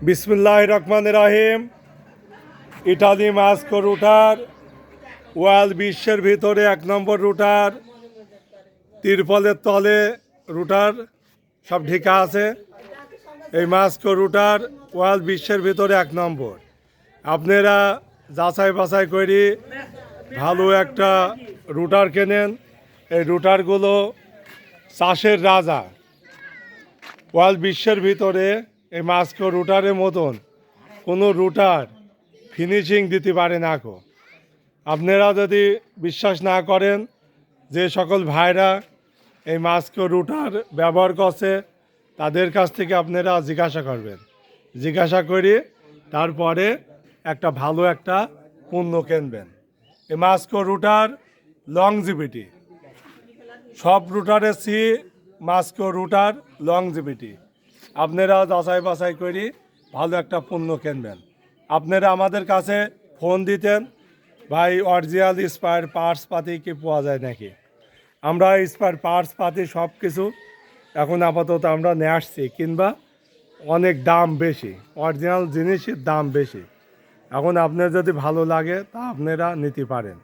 বিসমিল্লাহির রহমানির রহিম। Italy Moscow rotor world বিশ্বের ভিতরে 1 নম্বর রুটার। তিরপলের তলে রুটার সব ঢেকা আছে। এই মাস্কো রুটার ওয়ার্ল্ড বিশ্বের ভিতরে 1 নম্বর। আপনারা যাচাই বাছাই করে ভালো একটা রুটার কেনেন। এই রুটারগুলো চাষের রাজা। ওয়ার্ল্ড বিশ্বের ভিতরে এই মাস্কো রুটারের মতন কোনো রুটার ফিনিশিং দিতে পারে না। আপনারা যদি বিশ্বাস না করেন, যে সকল ভাইরা এই মাস্কো রুটার ব্যবহার করছে তাদের কাছ থেকে আপনারা জিজ্ঞাসা করবেন। জিজ্ঞাসা করে তারপরে একটা ভালো একটা পণ্য কিনবেন। এই মাস্কো রুটার লংজিভিটি, সব রুটারের মাস্কো রুটার লংজিভিটি। আপনারা যাচাই বাছাই করে ভালো একটা পণ্য কিনবেন। আপনারা আমাদের কাছে ফোন দিতেন, ভাই অরিজিনাল স্পায়ার পার্টস পাতি কি পাওয়া যায় নাকি। আমরা স্পায়ার পার্টস পাতি সব কিছু এখন আপাতত আমরা নিয়ে আসছি, কিংবা অনেক দাম বেশি, অরিজিনাল জিনিসের দাম বেশি। এখন আপনার যদি ভালো লাগে তা আপনারা নিতে পারেন।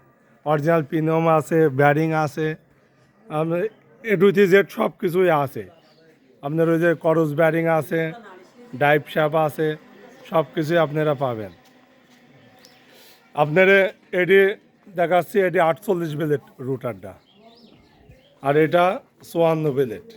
অরিজিনাল পিনম আছে, ব্যারিং আছে, A to Z সব কিছুই আছে। আপনার ওই যে করস ব্যারিং আছে, ডাইভ শ্যাপ আছে, সব কিছুই আপনারা পাবেন। আপনারা এটি দেখাচ্ছি, এটি 48 ব্লেড রুটারটা, আর এটা 54 ব্লেড।